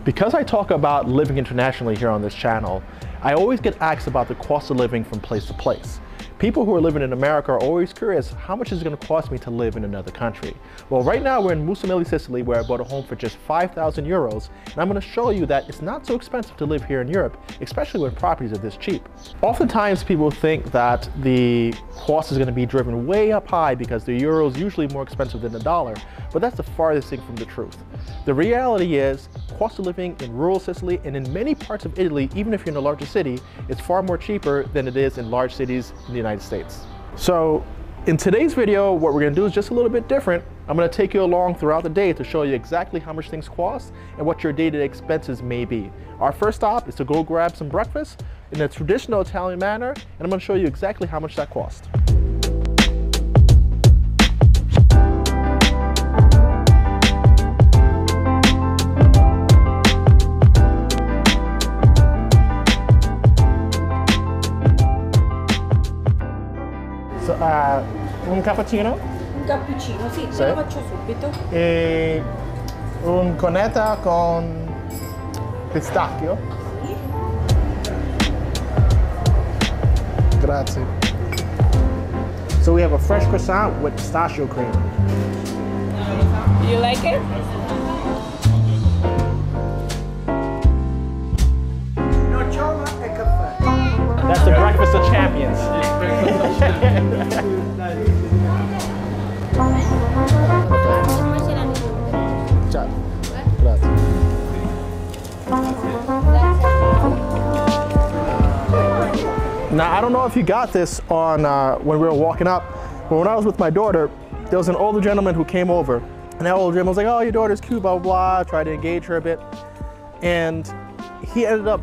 Because I talk about living internationally here on this channel, I always get asked about the cost of living from place to place. People who are living in America are always curious, how much is it going to cost me to live in another country? Well, right now we're in Mussomeli, Sicily, where I bought a home for just 5,000 euros, and I'm going to show you that it's not so expensive to live here in Europe, especially when properties are this cheap. Oftentimes people think that the cost is going to be driven way up high because the euro is usually more expensive than the dollar, but that's the farthest thing from the truth. The reality is, cost of living in rural Sicily and in many parts of Italy, even if you're in a larger city, it's far more cheaper than it is in large cities in the United States. So in today's video, what we're going to do is just a little bit different. I'm going to take you along throughout the day to show you exactly how much things cost and what your day-to-day expenses may be. Our first stop is to go grab some breakfast in a traditional Italian manner, and I'm going to show you exactly how much that costs. Un cappuccino? Un cappuccino, sì, te lo faccio subito. E un cornetta con pistacchio? Sì. Grazie. So we have a fresh croissant with pistachio cream. Do you like it? Nocciola e caffè. That's the breakfast of champions. Ciao. Grazie. Now, I don't know if you got this on when we were walking up, but when I was with my daughter, there was an older gentleman who came over, and that older gentleman was like, "Oh, your daughter's cute, blah, blah, blah," tried to engage her a bit. And he ended up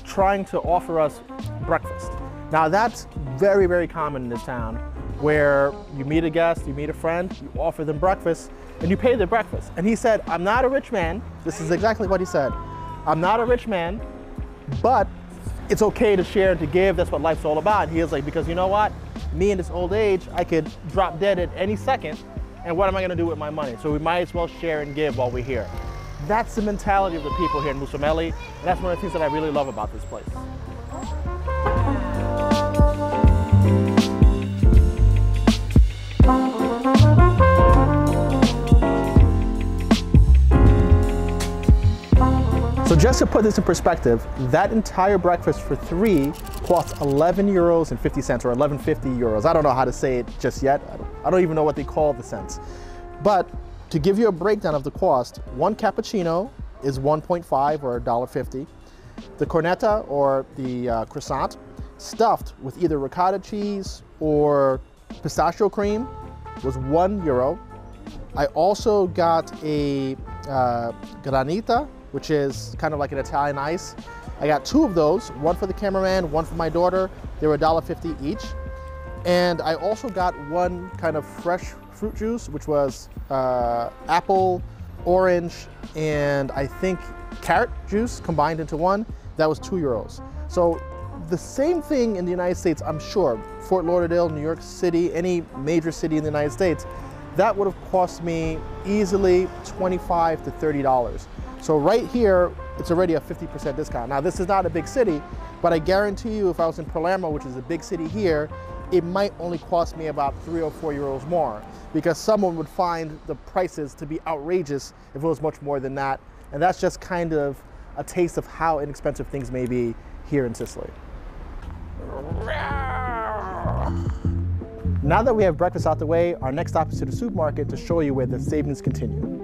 trying to offer us breakfast. Now, that's very, very common in this town, where you meet a guest, you meet a friend, you offer them breakfast, and you pay their breakfast. And he said, "I'm not a rich man." This is exactly what he said. "I'm not a rich man, but it's okay to share and to give. That's what life's all about." And he was like, "Because you know what? Me in this old age, I could drop dead at any second, and what am I gonna do with my money? So we might as well share and give while we're here." That's the mentality of the people here in Mussomeli, and that's one of the things that I really love about this place. So just to put this in perspective, that entire breakfast for three costs 11 euros and 50 cents or 11.50 euros. I don't know how to say it just yet. I don't even know what they call the cents. But to give you a breakdown of the cost, one cappuccino is 1.5 or $1.50. The cornetta or the croissant stuffed with either ricotta cheese or pistachio cream was €1. I also got a granita, which is kind of like an Italian ice. I got two of those, one for the cameraman, one for my daughter. They were $1.50 each. And I also got one kind of fresh fruit juice, which was apple, orange, and I think carrot juice combined into one. That was €2. So the same thing in the United States, I'm sure, Fort Lauderdale, New York City, any major city in the United States, that would have cost me easily $25 to $30. So right here, it's already a 50% discount. Now, this is not a big city, but I guarantee you if I was in Palermo, which is a big city here, it might only cost me about 3 or 4 euros more, because someone would find the prices to be outrageous if it was much more than that. And that's just kind of a taste of how inexpensive things may be here in Sicily. Now that we have breakfast out the way, our next stop is to the supermarket to show you where the savings continue.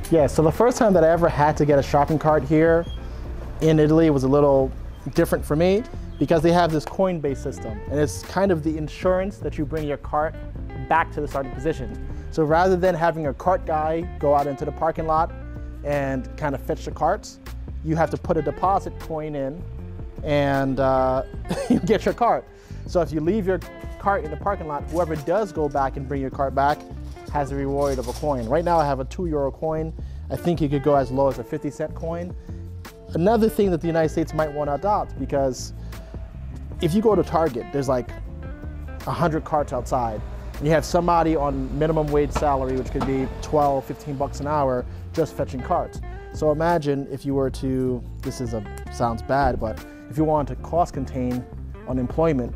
Yeah, so the first time that I ever had to get a shopping cart here in Italy was a little different for me because they have this coin-based system, and it's kind of the insurance that you bring your cart back to the starting position. So rather than having a cart guy go out into the parking lot and kind of fetch the carts, you have to put a deposit coin in and you get your cart. So if you leave your cart in the parking lot, whoever does go back and bring your cart back has a reward of a coin. Right now I have a €2 coin. I think you could go as low as a 50-cent coin. Another thing that the United States might want to adopt, because if you go to Target, there's like 100 carts outside. And you have somebody on minimum wage salary, which could be 12, 15 bucks an hour, just fetching carts. So imagine if you were to, sounds bad, but if you wanted to cost contain unemployment,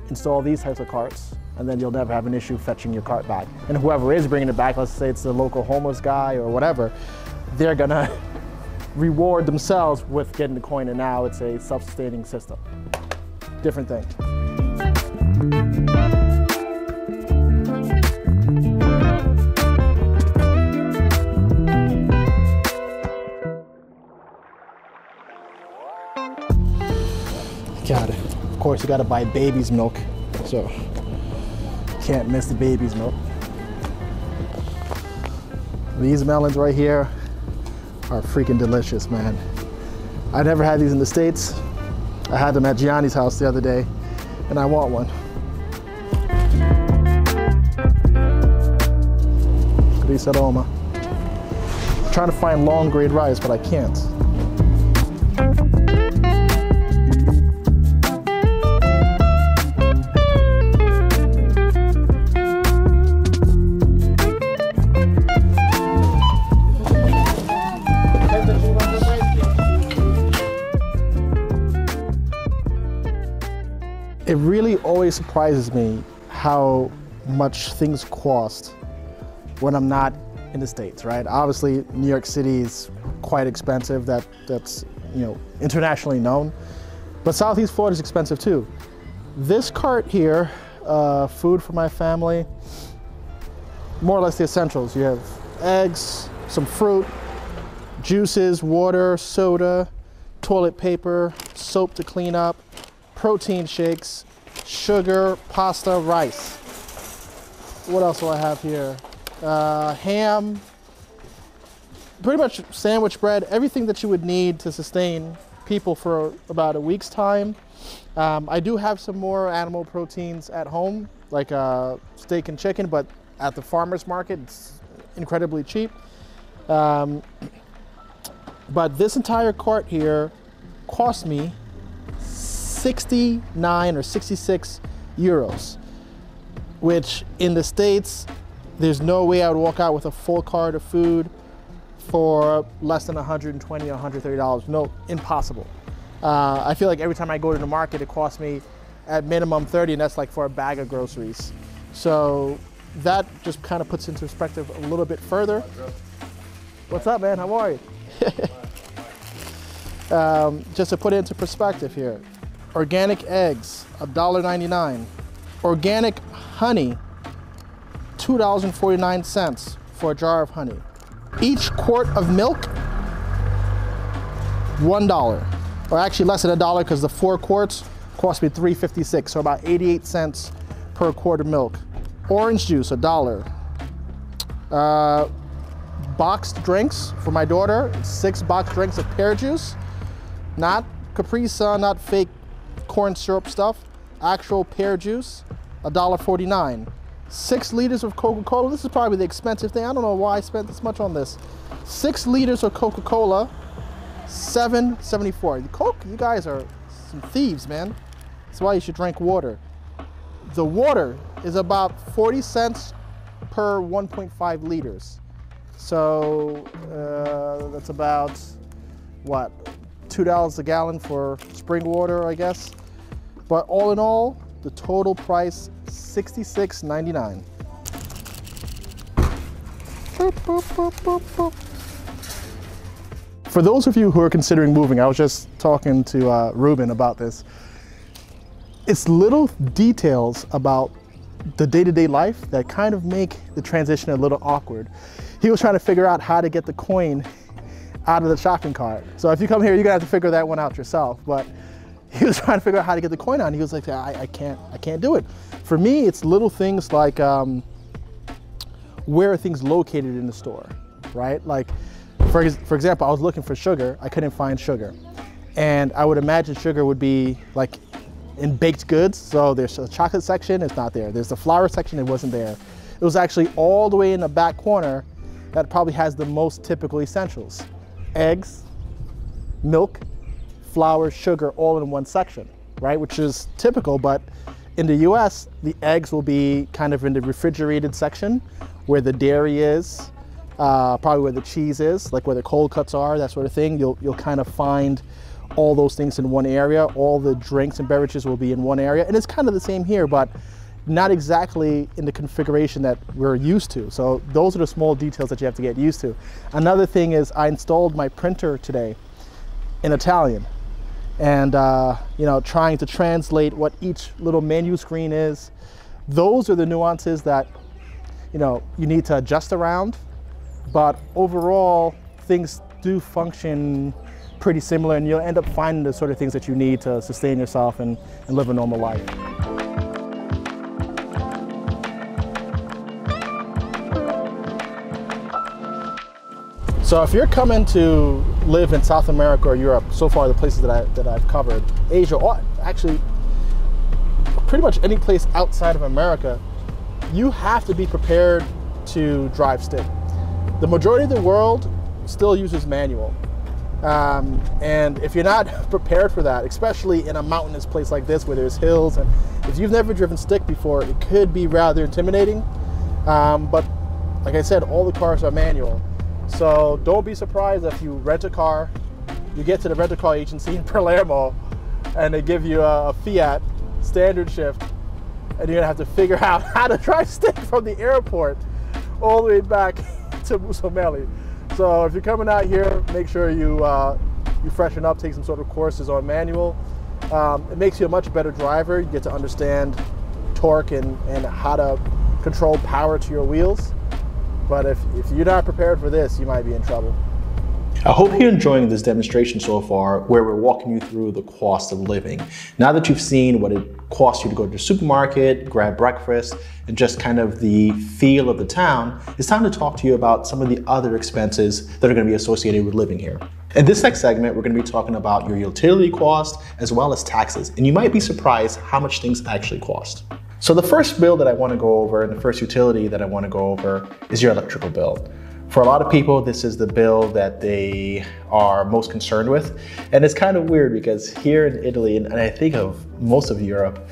install these types of carts, and then you'll never have an issue fetching your cart back. And whoever is bringing it back, let's say it's the local homeless guy or whatever, they're gonna reward themselves with getting the coin, and now it's a self-sustaining system. Different thing. Got it. Of course, you gotta buy baby's milk, so can't miss the baby's milk. These melons right here are freaking delicious, man. I never had these in the States. I had them at Gianni's house the other day, and I want one. Grisa Roma. I'm trying to find long grade rice, but I can't. It really always surprises me how much things cost when I'm not in the States, right? Obviously, New York City is quite expensive. That's internationally known. But Southeast Florida is expensive too. This cart here, food for my family, more or less the essentials. You have eggs, some fruit, juices, water, soda, toilet paper, soap to clean up, protein shakes, sugar, pasta, rice. What else do I have here? Ham, pretty much sandwich bread, everything that you would need to sustain people for about a week's time. I do have some more animal proteins at home, like steak and chicken, but at the farmer's market, it's incredibly cheap. But this entire cart here cost me 69 or 66 euros, which in the States, there's no way I would walk out with a full cart of food for less than $120 or $130. No, impossible. I feel like every time I go to the market, it costs me at minimum 30, and that's like for a bag of groceries. So that just kind of puts into perspective a little bit further. What's up, man? How are you? Just to put it into perspective here. Organic eggs, $1.99. Organic honey, $2.49 for a jar of honey. Each quart of milk, $1. Or actually less than $1, because the 4 quarts cost me $3.56, so about 88 cents per quart of milk. Orange juice, $1. Boxed drinks for my daughter, 6 boxed drinks of pear juice. Not Capri Sun, not fake corn syrup stuff, actual pear juice, $1.49. 6 liters of Coca-Cola. This is probably the expensive thing. I don't know why I spent this much on this. 6 liters of Coca-Cola, $7.74. Coke, you guys are some thieves, man. That's why you should drink water. The water is about 40 cents per 1.5 liters. So that's about, what, $2 a gallon for spring water, I guess. But all in all, the total price, $66.99. For those of you who are considering moving, I was just talking to Ruben about this. It's little details about the day-to-day life that kind of make the transition a little awkward. He was trying to figure out how to get the coin out of the shopping cart. So if you come here, you're gonna have to figure that one out yourself. But he was trying to figure out how to get the coin out, and he was like, I can't do it. For me, it's little things like where are things located in the store, right? Like, for example, I was looking for sugar. I couldn't find sugar. And I would imagine sugar would be like in baked goods. So there's a chocolate section, it's not there. There's the flour section, it wasn't there. It was actually all the way in the back corner that probably has the most typical essentials. Eggs, milk, flour, sugar, all in one section. right? Which is typical, but in the US, the eggs will be kind of in the refrigerated section where the dairy is, probably where the cheese is, like where the cold cuts are, that sort of thing. You'll kind of find all those things in one area. All the drinks and beverages will be in one area. And it's kind of the same here, but not exactly in the configuration that we're used to. So those are the small details that you have to get used to. Another thing is I installed my printer today in Italian, and you know, trying to translate what each little menu screen is. Those are the nuances that, you know, you need to adjust around, but overall things do function pretty similar, and you'll end up finding the sort of things that you need to sustain yourself and live a normal life. So if you're coming to live in South America or Europe, so far the places that I've covered, Asia, or actually pretty much any place outside of America, you have to be prepared to drive stick. The majority of the world still uses manual. And if you're not prepared for that, especially in a mountainous place like this where there's hills, and if you've never driven stick before, it could be rather intimidating. But like I said, all the cars are manual. So don't be surprised if you rent a car, you get to the rental car agency in Palermo, and they give you a Fiat standard shift, and you're gonna have to figure out how to drive stick from the airport all the way back to Mussomeli. So if you're coming out here, make sure you freshen up, take some sort of courses on manual. It makes you a much better driver. You get to understand torque and how to control power to your wheels. But if you're not prepared for this, you might be in trouble. I hope you're enjoying this demonstration so far, where we're walking you through the cost of living. Now that you've seen what it costs you to go to the supermarket, grab breakfast, and just kind of the feel of the town, it's time to talk to you about some of the other expenses that are going to be associated with living here. In this next segment, we're going to be talking about your utility cost as well as taxes. And you might be surprised how much things actually cost. So the first bill that I want to go over, and the first utility that I want to go over, is your electrical bill. For a lot of people, this is the bill that they are most concerned with. And it's kind of weird because here in Italy, and I think of most of Europe,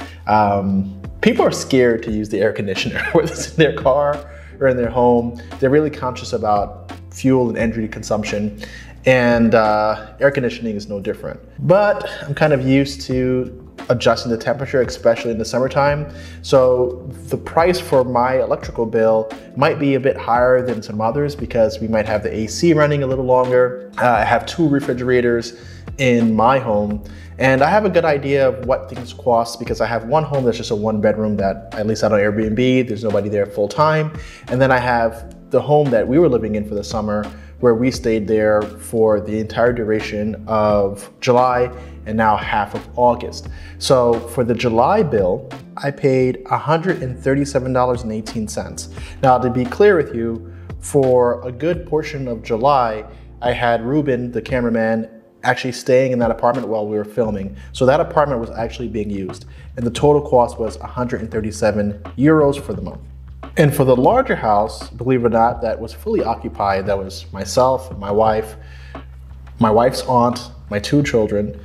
people are scared to use the air conditioner, whether it's in their car or in their home. They're really conscious about fuel and energy consumption. And air conditioning is no different. But I'm kind of used to adjusting the temperature, especially in the summertime. So the price for my electrical bill might be a bit higher than some others because we might have the AC running a little longer. I have 2 refrigerators in my home, and I have a good idea of what things cost because I have one home that's just a 1-bedroom that I lease out on Airbnb. There's nobody there full time. And then I have the home that we were living in for the summer, where we stayed there for the entire duration of July and now half of August. So for the July bill, I paid $137.18. Now, to be clear with you, for a good portion of July, I had Ruben, the cameraman, actually staying in that apartment while we were filming. So that apartment was actually being used. And the total cost was 137 euros for the month. And for the larger house, believe it or not, that was fully occupied. That was myself, my wife's aunt, my 2 children,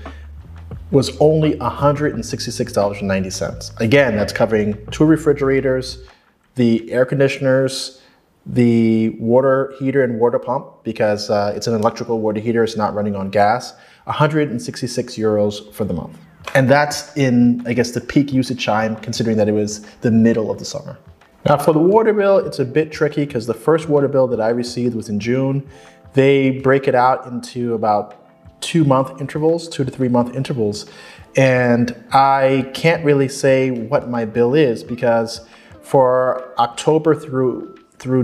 was only $166.90. Again, that's covering 2 refrigerators, the air conditioners, the water heater and water pump, because it's an electrical water heater, it's not running on gas, 166 euros for the month. And that's in, I guess, the peak usage time, considering that it was the middle of the summer. Now for the water bill, it's a bit tricky because the first water bill that I received was in June. They break it out into about 2-month intervals, 2 to 3 month intervals. And I can't really say what my bill is because for October through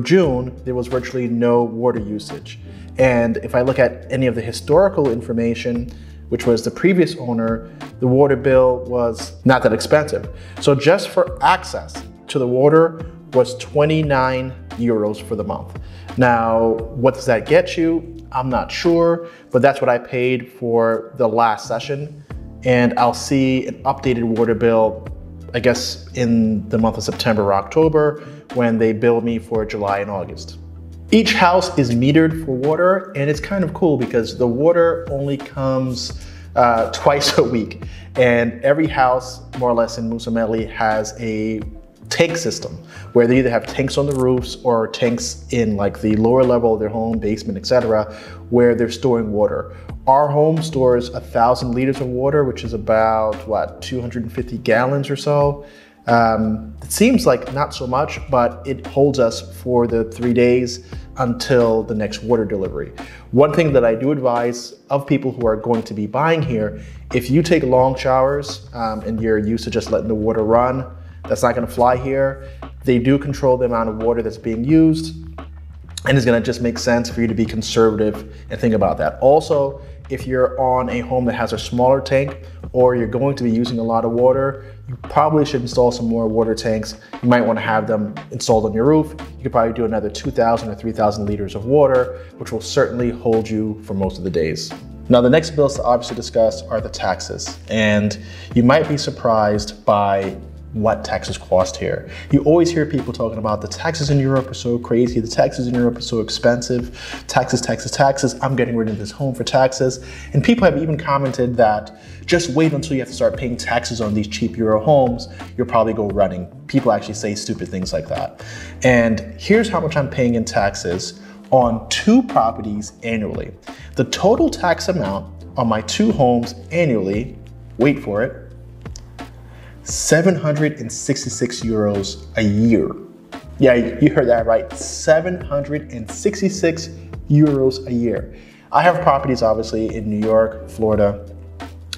June, there was virtually no water usage. And if I look at any of the historical information, which was the previous owner, the water bill was not that expensive. So just for access to the water was 29 euros for the month. Now, what does that get you? I'm not sure, but that's what I paid for the last session. And I'll see an updated water bill, I guess, in the month of September or October when they bill me for July and August. Each house is metered for water, and it's kind of cool because the water only comes twice a week. And every house, more or less in Mussomeli, has a tank system where they either have tanks on the roofs or tanks in like the lower level of their home, basement, etc., where they're storing water. Our home stores 1,000 liters of water, which is about, what, 250 gallons or so. It seems like not so much, but it holds us for the 3 days until the next water delivery. One thing that I do advise of people who are going to be buying here, if you take long showers and you're used to just letting the water run, that's not gonna fly here. They do control the amount of water that's being used, and it's gonna just make sense for you to be conservative and think about that. Also, if you're on a home that has a smaller tank or you're going to be using a lot of water, you probably should install some more water tanks. You might want to have them installed on your roof. You could probably do another 2,000 or 3,000 liters of water, which will certainly hold you for most of the days. Now, the next bills to obviously discuss are the taxes, and you might be surprised by what taxes cost here. You always hear people talking about the taxes in Europe are so crazy, the taxes in Europe are so expensive, taxes, taxes, taxes, I'm getting rid of this home for taxes. And people have even commented that just wait until you have to start paying taxes on these cheap Euro homes, you'll probably go running. People actually say stupid things like that. And here's how much I'm paying in taxes on 2 properties annually. The total tax amount on my 2 homes annually, wait for it, 766 euros a year. Yeah, you heard that right, 766 euros a year. I have properties obviously in New York, Florida,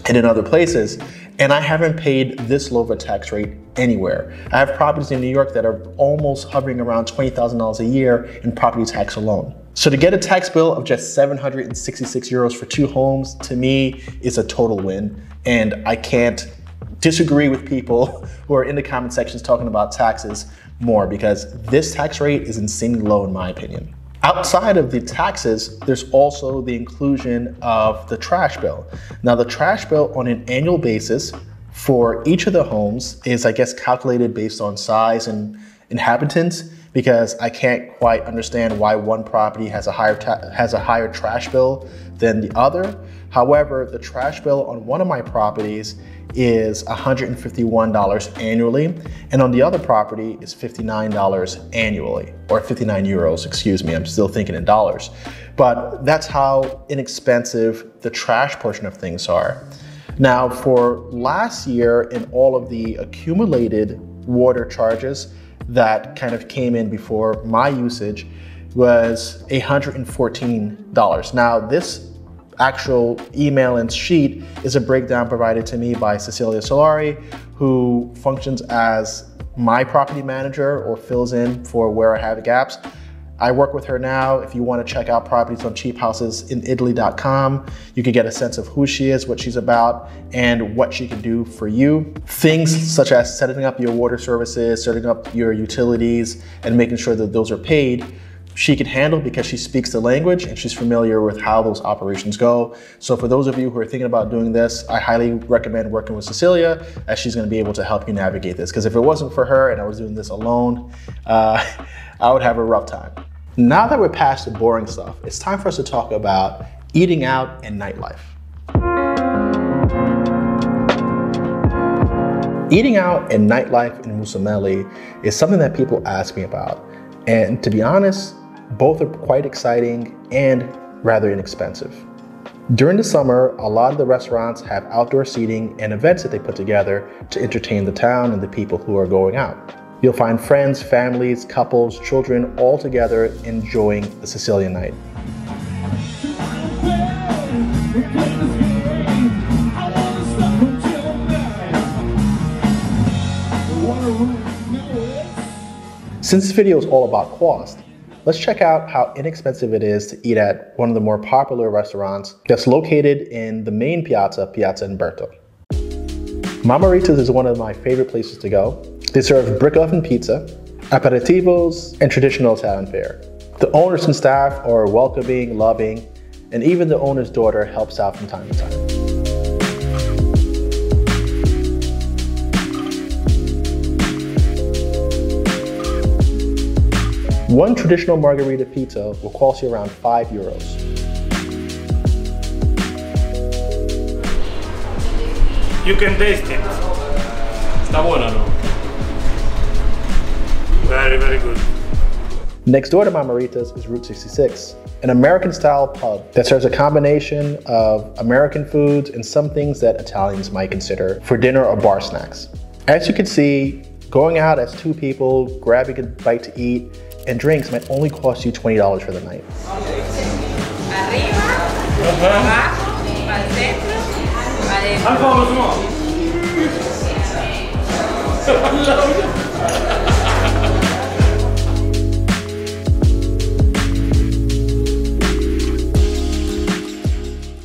and in other places, and I haven't paid this low of a tax rate anywhere. I have properties in New York that are almost hovering around $20,000 a year in property tax alone. So to get a tax bill of just 766 euros for 2 homes, to me, is a total win, and I can't disagree with people who are in the comment sections talking about taxes more, because this tax rate is insanely low in my opinion. Outside of the taxes, there's also the inclusion of the trash bill. Now, the trash bill on an annual basis for each of the homes is, I guess, calculated based on size and inhabitants, because I can't quite understand why one property has a higher trash bill than the other. However, the trash bill on one of my properties is $151 annually, and on the other property is $59 annually, or 59 euros, excuse me, I'm still thinking in dollars. But that's how inexpensive the trash portion of things are. Now, for last year, in all of the accumulated water charges that kind of came in before my usage was $114. Now, this actual email and sheet is a breakdown provided to me by Cecilia Solari, who functions as my property manager or fills in for where I have gaps. I work with her now. If you want to check out properties on cheaphousesinitaly.com, you can get a sense of who she is, what she's about, and what she can do for you. Things such as setting up your water services, setting up your utilities, and making sure that those are paid, she can handle because she speaks the language and she's familiar with how those operations go. So for those of you who are thinking about doing this, I highly recommend working with Cecilia, as she's going to be able to help you navigate this. Because if it wasn't for her and I was doing this alone, I would have a rough time. Now that we're past the boring stuff, it's time for us to talk about eating out and nightlife. Eating out and nightlife in Mussomeli is something that people ask me about. And to be honest, both are quite exciting and rather inexpensive. During the summer, a lot of the restaurants have outdoor seating and events that they put together to entertain the town and the people who are going out. You'll find friends, families, couples, children all together enjoying the Sicilian night. Since this video is all about cost, let's check out how inexpensive it is to eat at one of the more popular restaurants that's located in the main piazza, Piazza Umberto. Marmaritas is one of my favorite places to go. They serve brick oven pizza, aperitivos, and traditional Italian fare. The owners and staff are welcoming, loving, and even the owner's daughter helps out from time to time. One traditional margherita pizza will cost you around €5. You can taste it. Está buena, ¿no? Very, very good. Next door to Margarita's is Route 66, an American-style pub that serves a combination of American foods and some things that Italians might consider for dinner or bar snacks. As you can see, going out as two people, grabbing a bite to eat, and drinks might only cost you $20 for the night.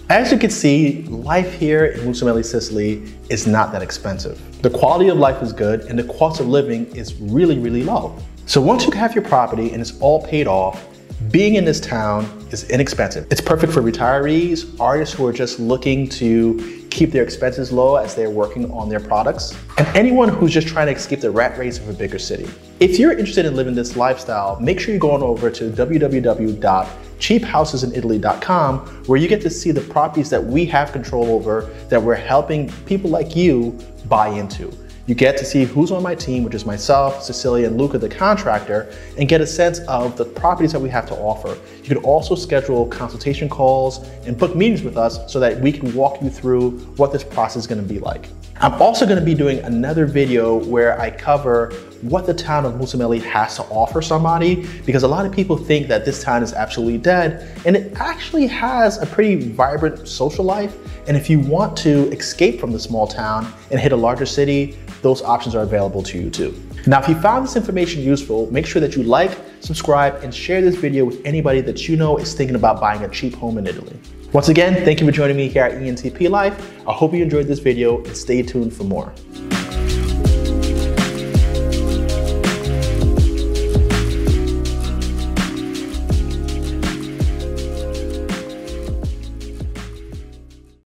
As you can see, life here in Mussomeli, Sicily is not that expensive. The quality of life is good and the cost of living is really, really low. So once you have your property and it's all paid off, being in this town is inexpensive. It's perfect for retirees, artists who are just looking to keep their expenses low as they're working on their products, and anyone who's just trying to escape the rat race of a bigger city. If you're interested in living this lifestyle, make sure you go on over to www.cheaphousesinitaly.com, where you get to see the properties that we have control over, that we're helping people like you buy into. You get to see who's on my team, which is myself, Cecilia, and Luca, the contractor, and get a sense of the properties that we have to offer. You can also schedule consultation calls and book meetings with us so that we can walk you through what this process is going to be like. I'm also going to be doing another video where I cover what the town of Mussomeli has to offer somebody, because a lot of people think that this town is absolutely dead, and it actually has a pretty vibrant social life. And if you want to escape from the small town and hit a larger city, those options are available to you too. Now, if you found this information useful, make sure that you like, subscribe, and share this video with anybody that you know is thinking about buying a cheap home in Italy. Once again, thank you for joining me here at ENTP Life. I hope you enjoyed this video and stay tuned for more.